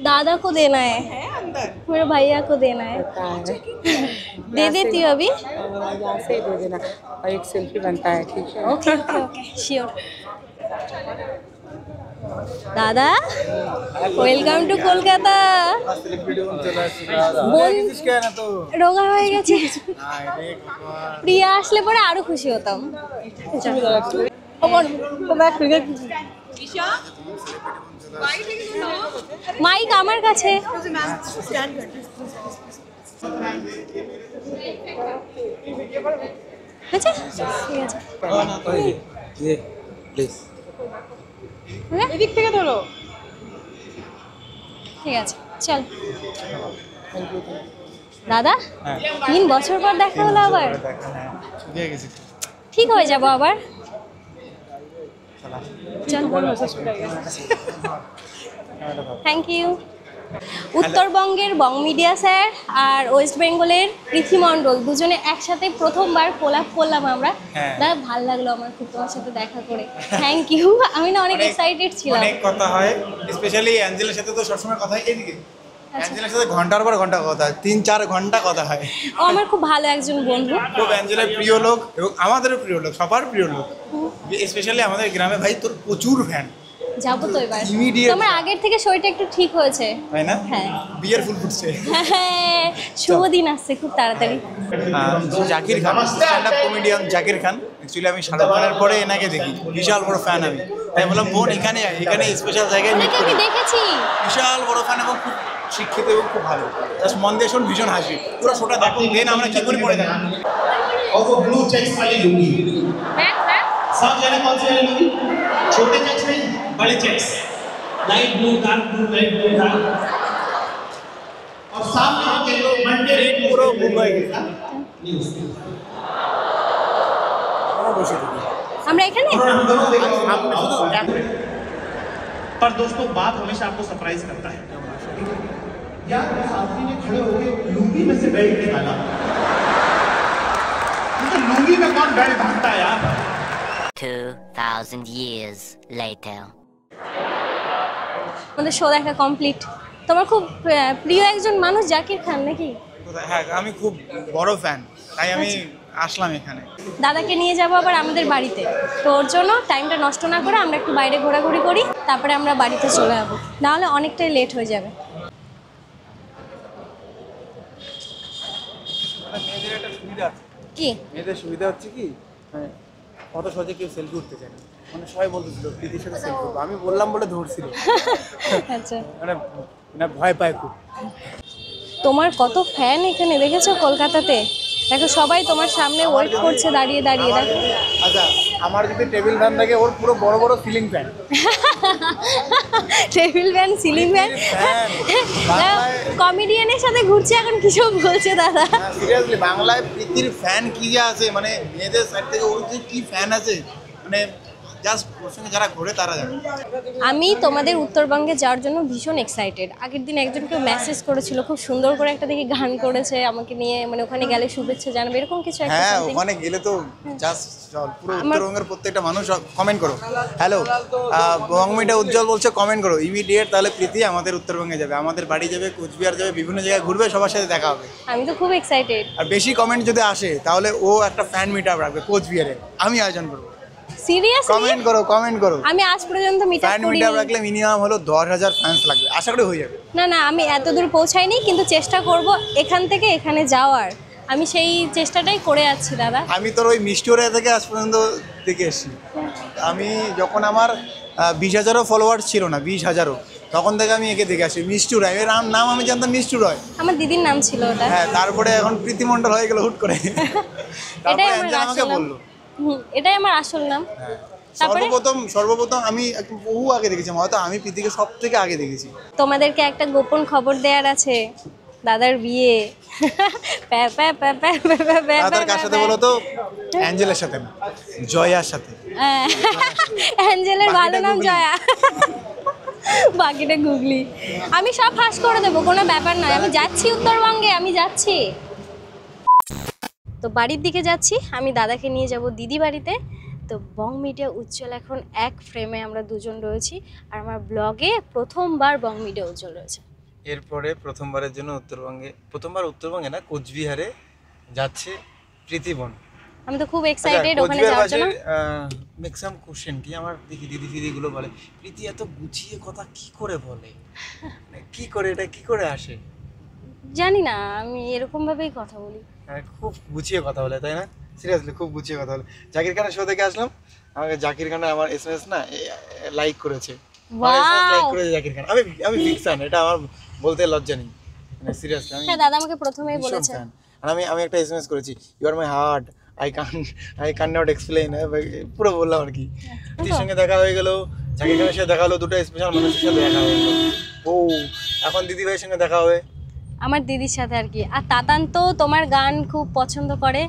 दादा को देना है, मेरे भैया को देना है। दे देती हूँ अभी। यहाँ से ही दे देना और एक सेल्फी बनता है, ठीक है? Okay okay okay sure. दादा ওয়েলকাম টু কলকাতা। রোগা হয়ে গেছে, প্রিয়া আসলে পরে আরো খুশি হতাম। মাইক আমার কাছে। আচ্ছা ঠিক আছে, এদিক থেকে ধরো। ঠিক আছে চল। দাদা 3 বছর পর দেখা হলো আবার, ঠিক হয়ে যাবো আবার। চল থ্যাংক ইউ। উত্তরবঙ্গের বং মিডিয়া স্যার আর ওয়েস্ট বেঙ্গলের পৃথ্বী মণ্ডল দুজনে একসাথে প্রথমবার কোলাপ করলাম আমরা। দাদা ভালো লাগলো আমার খুব তোমার সাথে দেখা করে, থ্যাংক ইউ। আমি না অনেক এক্সাইটেড ছিলাম। অনেক কথা হয়, স্পেশালি অ্যাঞ্জেলার সাথে তো সবসময় কথা হয়। এদিকে অ্যাঞ্জেলার সাথে ঘন্টার পর ঘন্টা কথা হয়, 3-4 ঘন্টা কথা হয়। ও আমার খুব ভালো একজন বন্ধু, খুব অ্যাঞ্জেলার প্রিয় লোক এবং আমাদেরও প্রিয় লোক, সবার প্রিয় লোক। স্পেশালি আমাদের গ্রামে ভাই তোর প্রচুর ফ্যান। যাবো তো এবার। Immediate। তোমার আগের থেকে শরীরটা একটু ঠিক হয়েছে, তাই না? হ্যাঁ বিয়ের ফুল ফুটছে। হ্যাঁ শুভ দিন আসছে খুব তাড়াতাড়ি। জাকির খান, স্ট্যান্ড আপ কমেডিয়ান জাকির খান। অ্যাকচুয়ালি আমি শাহরুখ খানের পরে এনাকে দেখি, বিশাল বড় ফ্যান আমি। তাই বললাম বোন এখানে আয়, এখানে স্পেশাল জায়গায় meet ওনাকে করি। আমি দেখেছি, বিশাল বড় ফ্যান এবং খুব শিক্ষিত এবং খুব ভালো। জাস্ট মন দিয়ে শোন, ভীষণ হাসি। পুরো শোটা দেখো, দেন আমরা কি করে পড়ে দেখো। और वो ब्लू चेक्स वाली लुंगी। सब जने कौन सी वाली लुंगी? छोटे चेक्स नहीं, बड़े checks. Light blue, dark blue, light blue, dark. और सामने होंगे मंडे रेड पूरा मुंबई का न्यूज़। আমরা एखाने पर दोस्तों बात हमेशा आपको सरप्राइज करता है। यार उस आदमी ने खड़े होकर लुंगी में से बेल्ट निकाला। तो लुंगी में कौन बेल्ट भागता है यार? 2000 years later. আমাদের শো দেখা কমপ্লিট। তোমার খুব প্রিয় একজন মানুষ জাকির খান নাকি? হ্যাঁ আমি খুব বড় ফ্যান, তাই আমি আসলাম এখানে। দাদাকে নিয়ে যাবো আবার আমাদের বাড়িতে, তো ওর জন্য টাইমটা নষ্ট না করে আমরা একটু বাইরে ঘোরাঘুরি করি, তারপরে আমরা বাড়িতে চলে যাবো, নাহলে অনেকটাই লেট হয়ে যাবে। মেয়েদের একটা সুবিধা আছে। কি মেয়েদের সুবিধা হচ্ছে কি, মানে কত সহজে কেউ সেলফি উঠতে চায় না। মানে সবাই বলতেছিল প্রীতির সাথে সেলফি করবো, আমি বললাম বলে ধরছিল। আচ্ছা মানে ভয় পায় খুব। তোমার কত ফ্যান এখানে দেখেছো কলকাতাতে, দেখো সবাই তোমার সামনে ওয়েট করছে দাঁড়িয়ে দাঁড়িয়ে। দেখো আচ্ছা আমার যদি টেবিল ফ্যান থাকে, ওর পুরো বড় বড় ceiling fan. Table fan, ceiling fan, কমেডিয়ানের সাথে ঘুরছে এখন কিছু বলছে দাদা। সিরিয়াসলি বাংলায় প্রীতির ফ্যান কি যে আছে, মানে মেয়েদের সাইড থেকে ওর যে কি ফ্যান আছে, মানে জাস্ট ওর সঙ্গে যারা ঘোরে তারা জানে। আমি তোমাদের উত্তরবঙ্গে যাওয়ার জন্য ভীষণ এক্সাইটেড। আগের দিন একজনকে মেসেজ করেছিল, খুব সুন্দর করে একটা দেখি গান করেছে আমাকে নিয়ে, মানে ওখানে গেলে শুভেচ্ছা জানাবে এরকম কিছু একটা। হ্যাঁ ওখানে গেলে তো জাস্ট পুরো উত্তরবঙ্গের প্রত্যেকটা মানুষ কমেন্ট করো, হ্যালো বঙ্গমিটা উজ্জ্বল বলছে কমেন্ট করো ইমিডিয়েট, তাহলে প্রীতি আমাদের উত্তরবঙ্গে যাবে, আমাদের বাড়ি যাবে, কোচবিহার যাবে, বিভিন্ন জায়গায় ঘুরবে, সবার সাথে দেখা হবে। আমি তো খুব এক্সাইটেড। আর বেশি কমেন্ট যদি আসে তাহলে ও একটা ফ্যান মিট আপ রাখবে কোচবিহারে, আমি আয়োজন করবো। সিরিয়াসলি কমেন্ট করো আমি আজ পর্যন্ত মিটআপ ফ্যান করিনি। মিটআপ রাখলে মিনিমাম হলো 10,000 ফ্যান্স লাগবে, আশা করি হয়ে যাবে। না আমি এত দূর পৌঁছাইনি, কিন্তু চেষ্টা করব এখান থেকে এখানে যাওয়ার। আমি সেই চেষ্টাটাই করে যাচ্ছি দাদা। আমি তোর ওই মিষ্টিওরা থেকে আজ পর্যন্ত দেখে এসেছি। আমি যখন আমার 20,000ও ফলোয়ার্স ছিল না, 20,000ও, তখন থেকে আমি একে দেখে আসি। মিষ্টু রায়, এর নাম আমি জানতাম মিষ্টু রায়, আমার দিদির নাম ছিল ওটা। হ্যাঁ, তারপরে এখন প্রীতি মণ্ডল হয়ে গেল হুট করে। তারপরে এটাই আমার অ্যাঞ্জেল আমাকে আসল নাম। বললো। এটাই আমার আসল নাম। তারপরে সর্বপ্রথম আমি বহু আগে দেখেছি, হয়তো আমি প্রীতিকে সব থেকে আগে দেখেছি। তোমাদেরকে একটা গোপন খবর দেওয়ার আছে, দাদার বিয়ে। দাদার কার সাথে বলো তো? অ্যাঞ্জেলের সাথে না, জয়ার সাথে। অ্যাঞ্জেলের ভালো নাম জয়া, বাকিটা গুগলি। আমি সব ফাঁস করে দেবো, কোনো ব্যাপার নয়। আমি যাচ্ছি উত্তরবঙ্গে, আমি যাচ্ছি তো বাড়ির দিকে যাচ্ছি। আমি দাদাকে নিয়ে যাব দিদি বাড়িতে। তো বং মিডিয়া উজ্জ্বল এখন এক ফ্রেমে আমরা দুজন রয়েছি, আর আমার ব্লগে প্রথমবার বং মিডিয়া উজ্জ্বল রয়েছে। এরপরে প্রথমবারের জন্য উত্তরবঙ্গে না, কোচবিহারে যাচ্ছে প্রীতিবন। আমি তো খুব এক্সাইটেড ওখানে যাওয়ার জন্য। ম্যাক্সিমাম কোশ্চেন কি আমার দেখি দিদি ফিদিগুলো বলে, প্রীতি এত গুছিয়ে কথা কি করে বলে, কি করে এটা কি করে আসে জানি না, আমি এরকম ভাবেই কথা বলি। খুব গুছিয়ে কথা বলে, তাই না? সিরিয়াসলি খুব গুছিয়ে কথা বলে। জাকির খানের শো দেখে আসলাম, আমাকে জাকির খান আমার এসএমএস না লাইক করেছে। জাকির খান, আমি বিগ ফ্যান, এটা আমার বলতে লজ্জা নেই, মানে সিরিয়াসলি। হ্যাঁ, দাদা আমাকে প্রথমেই বলেছে। আর আমি একটা এসএমএস করেছি, you are my heart, I can not explain, পুরো বললাম আর কি। তোর সঙ্গে দেখা হয়ে গেল, জাকির খানের সাথে দেখা হলো, দুটো স্পেশাল মানুষের সাথে দেখা হয়ে গেল। ও এখন দিদি ভাইয়ের সঙ্গে দেখা হবে, আমার দিদির সাথে আর কি। আর তাতান তো তোমার গান খুব পছন্দ করে,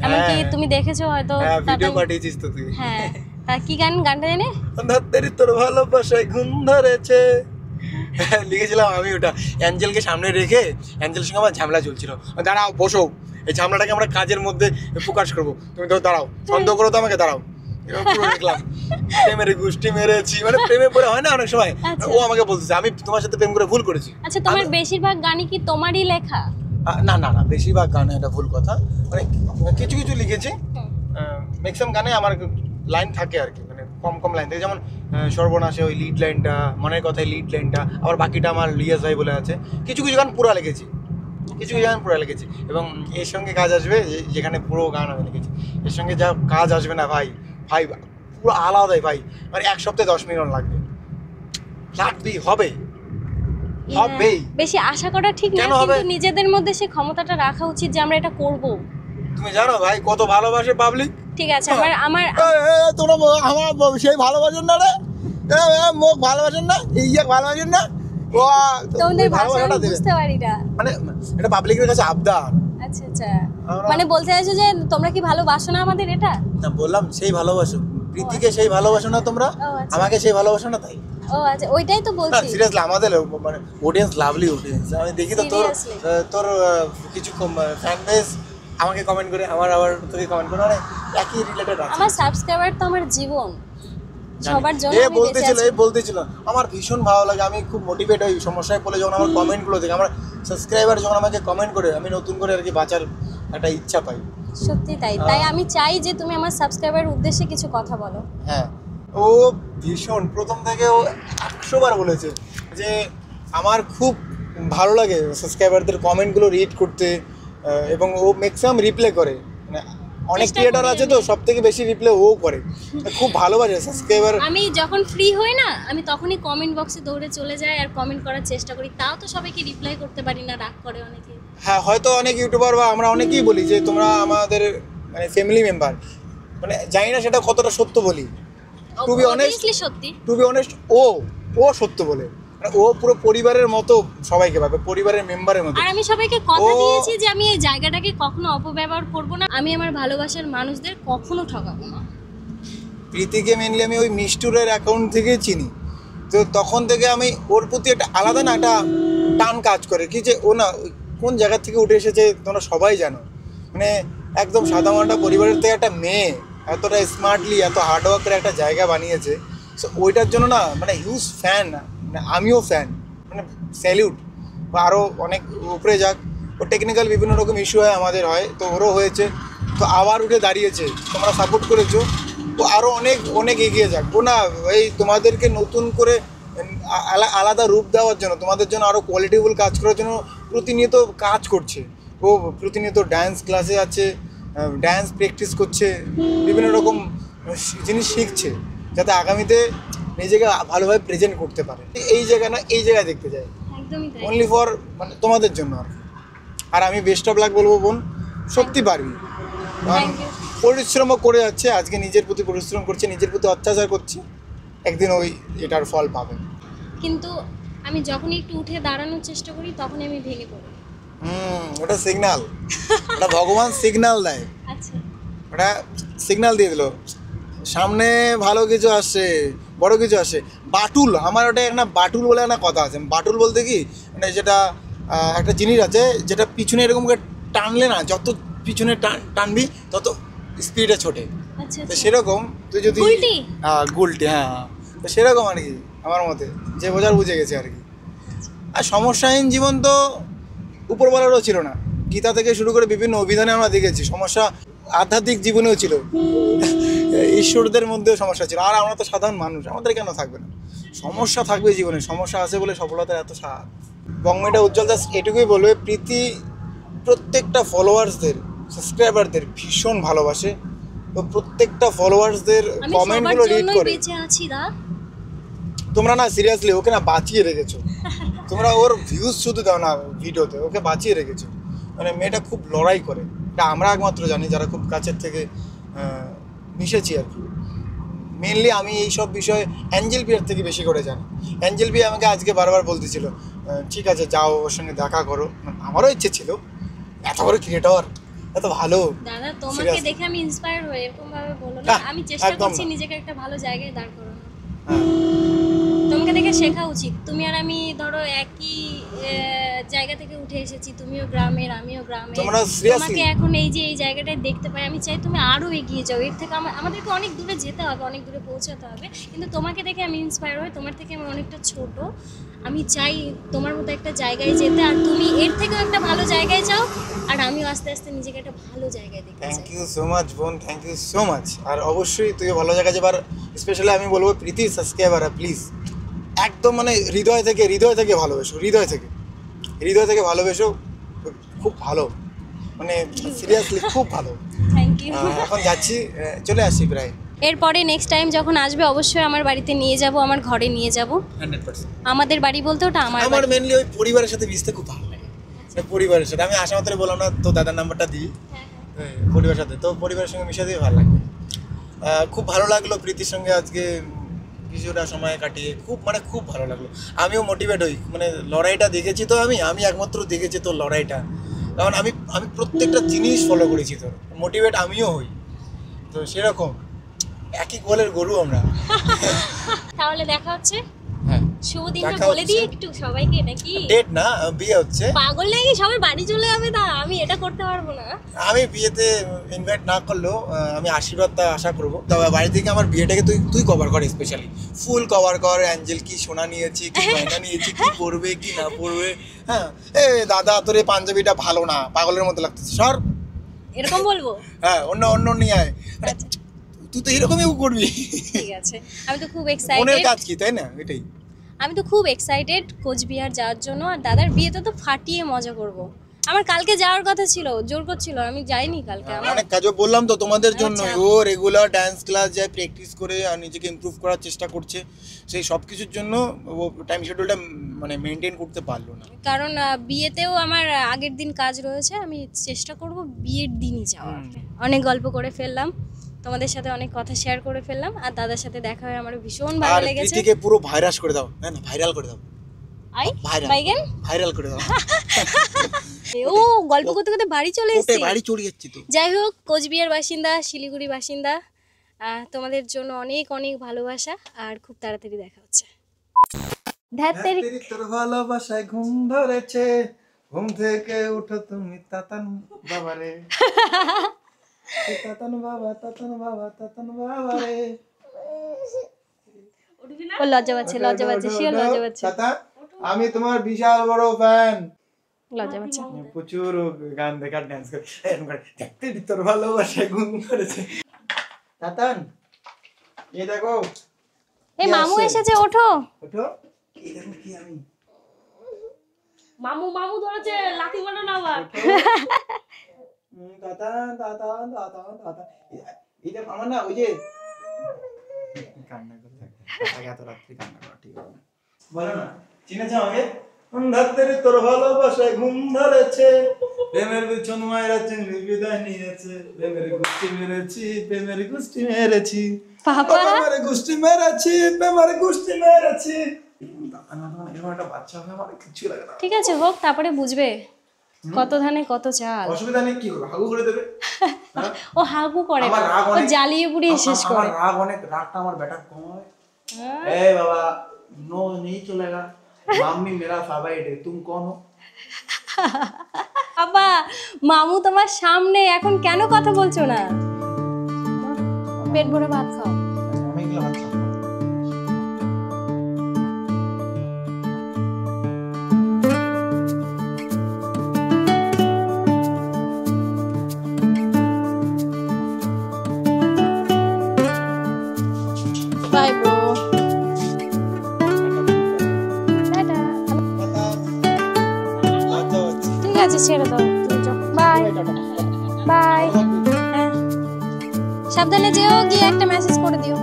এমনকি তুমি দেখেছো হয়তো। ভিডিও পাঠিয়েছিস তো তুই। হ্যাঁ, তা কি গানটা জানি? ধরতেরি তোর ভালোবাসায় ঘুম ধরেছে, লিখেছিলাম আমি ওটা। অ্যাঞ্জেলকে সামনে রেখে, অ্যাঞ্জেলের সঙ্গে আমার ঝামেলা চলছিল। দাঁড়াও, বসো, এই ঝামেলাটাকে আমরা কাজের মধ্যে প্রকাশ করবো, তুমি তো দাঁড়াও, সন্দেহ করো তো আমাকে, দাঁড়াও। দেখলাম প্রেমের গোষ্ঠী মেরেছি, মানে প্রেমে পড়ে হয় না অনেক সময়। ও আমাকে বলতেছে আমি তোমার সাথে প্রেম করে ভুল করেছি। আচ্ছা, তোমার বেশিরভাগ গানই কি তোমারই লেখা? না, বেশিরভাগ গানে এটা ভুল কথা, মানে কিছু কিছু লিখেছি। ম্যাক্সিমাম গানে আমার লাইন থাকে আর কি, মানে কম লাইন থাকে। যেমন সর্বনাশে ওই লিড লাইনটা, মনের কথায় লিড লাইনটা, আবার বাকিটা আমার লিয়াস ভাই বলে আছে। কিছু গান পুরো লিখেছি, এবং এর সঙ্গে কাজ আসবে যেখানে পুরো গান আমি লিখেছি। এর সঙ্গে যা কাজ আসবে না ভাই পুরো আলাদাই ভাই, মানে 1 সপ্তাহে 10 মিলিয়ন লাগবে, হবে। বেশি আশা করা ঠিক না, কিন্তু নিজেদের মধ্যে সেই ক্ষমতাটা রাখা উচিত যে আমরা এটা করব। তুমি জানো ভাই কত ভালোবাসে পাবলিক। ঠিক আছে, আমার তোমরা আমার সেই ভালোবাসেন না রে, মুখ ভালোবাসেন না, ভালোবাসেন না, তোমাদের ভাষা বুঝতে পারি না, মানে এটা পাবলিকের কাছে আবদার। আচ্ছা, মানে বলতে চাইছো যে তোমরা কি ভালোবাসো না আমাদের? এটা না, বললাম সেই ভালোবাসো, প্রীতিকে সেই ভালোবাসো না তোমরা, আমাকে সেই ভালোবাসো না, তাই। ও আচ্ছা, ওইটাই তো বলছি। সিরিয়াসলি আমাদের মানে অডিয়েন্স, লাভলি অডিয়েন্স। আমি দেখি তো তোর কিছু ফ্যান বেস আমাকে কমেন্ট করে, আমার আবার তোকে কমেন্ট করে, মানে একই রিলেটেড আছে। আমার সাবস্ক্রাইবার তো আমার জীবন, সবার জন্য আমি বলতেছিল আমার ভীষণ ভালো লাগে। আমি খুব মোটিভেট হই সমস্যায় পড়লে, যখন আমার কমেন্টগুলো দেখি, আমার সাবস্ক্রাইবার যখন আমাকে কমেন্ট করে, আমি নতুন করে আর কি বাঁচার একটা ইচ্ছা পাই। সত্যি তাই আমি চাই যে তুমি আমার সাবস্ক্রাইবার উদ্দেশ্যে কিছু কথা বলো। হ্যাঁ, ও ভীষণ প্রথম থেকে ও 100 বার বলেছে যে আমার খুব ভালো লাগে সাবস্ক্রাইবারদের কমেন্টগুলো রিড করতে, এবং ও ম্যাক্সিমাম রিপ্লাই করে। মানে অনেক ক্রিয়েটর আছে তো, সব থেকে বেশি রিপ্লাই ও করে, খুব ভালোবাসে সাবস্ক্রাইবার। আমি যখন ফ্রি হই না, আমি তখনই কমেন্ট বক্সে দৌড়ে চলে যাই আর কমেন্ট করার চেষ্টা করি। তাও তো সবাইকে রিপ্লাই করতে পারি না, রাগ করে অনেকে। হ্যাঁ, হয়তো অনেক ইউটিউবার বা আমরা অনেকেই বলি যে তোমরা আমাদের মানে ফ্যামিলি মেম্বার, মানে জানি না সেটা কতটা সত্য বলি। টু বি অনেস্ট ও সত্য বলে, মানে ও পুরো পরিবারের মতো সবাইকে ভাবে, পরিবারের মেম্বারের মতো। আর আমি সবাইকে কথা দিয়েছি যে আমি এই জায়গাটাকে কখনো অপব্যবহার করব না, আমি আমার ভালোবাসার মানুষদের কখনো ঠকাবো না। প্রীতিকে মেনলি আমি ওই মিষ্টুরের অ্যাকাউন্ট থেকে চিনি, তো তখন থেকে আমি ওর প্রতি একটা আলাদা না একটা টান কাজ করে, কি যে ও না কোন জায়গা থেকে উঠে এসেছে তোমরা সবাই জানো। মানে একদম সাদামাটা পরিবারের থেকে একটা মেয়ে এতটা স্মার্টলি এত হার্ডওয়ার্ক করে একটা জায়গা বানিয়েছে। সো ওইটার জন্য না মানে হিউজ ফ্যান, মানে আমিও ফ্যান, মানে স্যালিউট। বা আরও অনেক উপরে যাক, ও টেকনিক্যাল বিভিন্ন রকম ইস্যু হয়, আমাদের হয়, তো ওরও হয়েছে, তো আবার উঠে দাঁড়িয়েছে, তোমরা সাপোর্ট করেছো, ও আরও অনেক অনেক এগিয়ে যাক। ও না এই তোমাদেরকে নতুন করে আলাদা রূপ দেওয়ার জন্য, তোমাদের জন্য আরও কোয়ালিটিফুল কাজ করার জন্য প্রতিনিয়ত কাজ করছে। ও প্রতিনিয়ত ডান্স ক্লাসে আছে, ডান্স প্র্যাকটিস করছে, বিভিন্ন রকম জিনিস শিখছে যাতে আগামীতে নিজেকে ভালোভাবে প্রেজেন্ট করতে পারে। এই জায়গা না এই জায়গায় দেখতে যাই, অনলি ফর মানে তোমাদের জন্য আর কি। আর আমি বেস্ট অফ লাক বলবো বোন, সত্যি পারবি। পরিশ্রমও করে যাচ্ছে, আজকে নিজের প্রতি পরিশ্রম করছে, নিজের প্রতি অত্যাচার করছে, একদিন ওই এটার ফল পাবে। কিন্তু আমি যখনই একটু উঠে দাঁড়ানোর চেষ্টা করি তখনই আমি ভেঙে পড়ি। ওটা সিগন্যাল, ওটা ভগবান সিগন্যাল দেয়। আচ্ছা, ওটা সিগন্যাল দিয়ে দিল সামনে ভালো কিছু আসছে, বড় কিছু আসে। বাটুল, আমার ওটা একটা বাটুল বলে একটা কথা আছে। বাটুল বলতে কি মানে যেটা একটা জিনিস আছে যেটা পিছনে এরকম করে টানলে না, যত পিছনে টানবি তত স্পিডে ছোটে। তো সেরকম তুই যদি গুলটি, হ্যাঁ তো সেরকম আর কি আমার মতে, যে বোঝার বুঝে গেছে আর কি। আর সমস্যাহীন জীবন তো উপরওয়ালারও ছিল না, গীতা থেকে শুরু করে বিভিন্ন অভিধানে আমরা দেখেছি সমস্যা আধ্যাত্মিক জীবনেও ছিল, ঈশ্বরদের মধ্যেও সমস্যা ছিল। আর আমরা তো সাধারণ মানুষ, আমাদের কেন থাকবে না? সমস্যা থাকবে জীবনে, সমস্যা আছে বলে সফলতার এত স্বাদ। বঙ্গমেটা উজ্জ্বল দাস এটুকুই বলবে, প্রীতি প্রত্যেকটা ফলোয়ার্সদের, সাবস্ক্রাইবারদের ভীষণ ভালোবাসে। তো প্রত্যেকটা ফলোয়ার্সদের কমেন্টগুলো রিড করে। তোমরা না সিরিয়াসলি ওকে না বাঁচিয়ে রেখেছো, তোমরা ওর ভিউজ শুধু দাও না ভিডিওতে, ওকে বাঁচিয়ে রেখেছো। মানে মেয়েটা খুব লড়াই করে, এটা আমরা একমাত্র জানি যারা খুব কাছের থেকে মিশেছি আর কি। মেনলি আমি এই সব বিষয়ে অ্যাঞ্জেল বিয়ার থেকে বেশি করে জানি। অ্যাঞ্জেল বিয়া আমাকে আজকে বারবার বলতেছিল ঠিক আছে যাও ওর সঙ্গে দেখা করো। আমারও ইচ্ছে ছিল, এত বড় ক্রিয়েটর, এত ভালো। দাদা তোমাকে দেখে আমি ইন্সপায়ার হই, এরকম ভাবে বলো না। আমি চেষ্টা করছি নিজেকে একটা ভালো জায়গায় দাঁড় করানোর। তোমাকে দেখে শেখা উচিত। তুমি আর আমি ধরো একই জায়গা থেকে উঠে এসেছি, তুমিও গ্রামের আমিও গ্রামের। তোমাকে এখন এই যে এই জায়গাটায় দেখতে পাই, আমি চাই তুমি আরো এগিয়ে যাও। এর থেকে আমাদেরকে অনেক দূরে যেতে হবে, অনেক দূরে পৌঁছাতে হবে। কিন্তু তোমাকে দেখে আমি ইন্সপায়ার হই, তোমার থেকে আমি অনেকটা ছোট। আমি চাই তোমার মতো একটা জায়গায় যেতে, আর তুমি এর থেকেও একটা ভালো জায়গায় যাও, আর আমিও আস্তে আস্তে নিজেকে একটা ভালো জায়গায় দেখতে চাই। থ্যাংক ইউ সো মাচ বোন, থ্যাংক ইউ সো মাচ। আর অবশ্যই তুইও ভালো জায়গায় যাবার। স্পেশালি আমি বলবো প্রীতি সাবস্ক্রাইবার প্লিজ একদম মানে হৃদয় থেকে ভালোবেসো, হৃদয় থেকে ভালোবেসো। খুব ভালো, মানে সিরিয়াসলি খুব ভালো। Thank you. এখন যাচ্ছি, চলে আসছি প্রায়। এরপরে নেক্সট টাইম যখন আসবে অবশ্যই আমার বাড়িতে নিয়ে যাব, আমার ঘরে নিয়ে যাব। 100%। আমাদের বাড়ি বলতে ওটা আমার মেনলি ওই পরিবারের সাথে মিশতে খুব ভালো লাগে। পরিবারের সাথে আমি আসা মাত্র বললাম না তো দাদার নাম্বারটা দিই, পরিবারের সাথে তো পরিবারের সঙ্গে মিশে দিয়ে ভালো লাগবে। খুব ভালো লাগলো প্রীতির সঙ্গে আজকে কিছুটা সময় কাটিয়ে, খুব ভালো লাগলো। আমিও মোটিভেট হই, মানে লড়াইটা দেখেছি তো আমি একমাত্র দেখেছি তোর লড়াইটা, কারণ আমি প্রত্যেকটা জিনিস ফলো করেছি তোর, মোটিভেট আমিও হই। তো সেরকম একই গোলের গরু আমরা। তাহলে দেখা হচ্ছে। হ্যাঁ, শুভ দিনটা বলে দিই একটু সবাইকে, নাকি ডেট না বিয়ে হচ্ছে। পাগল নাকি সবাই বাড়ি চলে যাবে? না আমি এটা করতে পারবো না। আমি বিয়েতে ইনভাইট না করলেও আমি আশীর্বাদটা আশা করবো। তবে বাড়ি থেকে আমার বিয়েটাকে তুই কভার কর, স্পেশালি ফুল কভার কর। অ্যাঞ্জেল কি সোনা নিয়েছি, কি গয়না নিয়েছি, কি পরবে কি না পরবে। হ্যাঁ এ দাদা তোর এই পাঞ্জাবিটা ভালো না, পাগলের মতো লাগতেছে, সর। এরকম বলবো? হ্যাঁ অন্য নিয়ে আয়। তুই তো এরকমই করবি। ঠিক আছে, আমি তো খুব এক্সাইটেড। মনের কাজ কি, তাই না? এটাই আমি তো খুব এক্সাইটেড কোচবিহার যাওয়ার জন্য। আর দাদার বিয়েতে তো ফাটিয়ে মজা করব। আমার কালকে যাওয়ার কথা ছিল, জোর করছিল, আমি যাইনি কালকে। অনেক কাজও বললাম তো তোমাদের জন্য। ও রেগুলার ডান্স ক্লাস যায়, প্র্যাকটিস করে আর নিজেকে ইমপ্রুভ করার চেষ্টা করছে। সেই সব কিছুর জন্য ও টাইম শিডিউলটা মানে মেনটেন করতে পারলো না। কারণ বিয়েতেও আমার আগের দিন কাজ রয়েছে, আমি চেষ্টা করব বিয়ের দিনই যাওয়ার। অনেক গল্প করে ফেললাম, তোমাদের সাথে অনেক কথা শেয়ার করে ফেললাম, আর দাদার সাথে দেখা হয়ে আমার ভীষণ ভালো লেগেছে। আর প্রীতিকে পুরো ভাইরাল করে দাও, না ভাইরাল করে দাও। ভাইরাল করে দাও। ও গল্প করতে করতে বাড়ি চলে এসেছি। বাড়ি চলে যাচ্ছি তো। যাই হোক, কোচবিহার বাসিন্দা, শিলিগুড়ি বাসিন্দা, তোমাদের জন্য অনেক অনেক ভালোবাসা, আর খুব তাড়াতাড়ি দেখা হচ্ছে। তোর ভালোবাসায় ঘুম ধরেছে, ঘুম থেকে উঠো তুমি তাতান বাবারে, তাতান বাবা রে। ও লজ্জা পাচ্ছে, শিওর লজ্জা পাচ্ছে। আমি তোমার বিশাল বড় ফ্যান। লজ্জা পাচ্ছে, প্রচুর গান দেখার ডান্স করে তোর ভালোবাসায় ঘুম ধরেছে। তাতান এই দেখো এই মামু এসেছে, ওঠো। ওঠো। এই দেখো কি আমি। মামু মামু ধরেছে, লাথি মারো না আবার। দাদা দাদা দাদা দাদা এই দেখো আমার না ওই যে কান্না করে থাকে এত রাত্রি কান্না করা ঠিক হবে না। বলো না চিনেছ আমাকে? রাত্রে তোর ভালোবাসায় ঘুম ধরেছে, প্রেমের বিছন মায়েরা চিংড়ি বিদায় নিয়েছে, প্রেমের গুষ্টি মেরেছি, প্রেমের গুষ্টি মেরেছি, প্রেমের গুষ্টি মেরেছি, প্রেমের গুষ্টি মেরেছি। এরকম একটা বাচ্চা হবে আমার কিছু লাগে না। ঠিক আছে হোক, তারপরে বুঝবে কত ধানে কত চাল। অসুবিধা নেই, কি করবে হাগু করে দেবে। ও হাগু করে, আমার রাগ ও অনেক, জ্বালিয়ে পুড়িয়ে শেষ করে। আমার রাগ অনেক, রাগটা আমার বেটা কম হয়। এই বাবা নো नहीं चलेगा, मामी मेरा फेवरेट है, तुम कौन हो? বাবা মামু তোমার সামনে, এখন কেন কথা বলছো না? পেট ভরে ভাত খাও। আমি এগুলো ভাত খাবো। By bro, tata. ঠিক আছে ছেড়ে দাও, তুমি যাও। Bye bye. হ্যাঁ সাবধানে যেও, গিয়ে একটা মেসেজ করে দিও।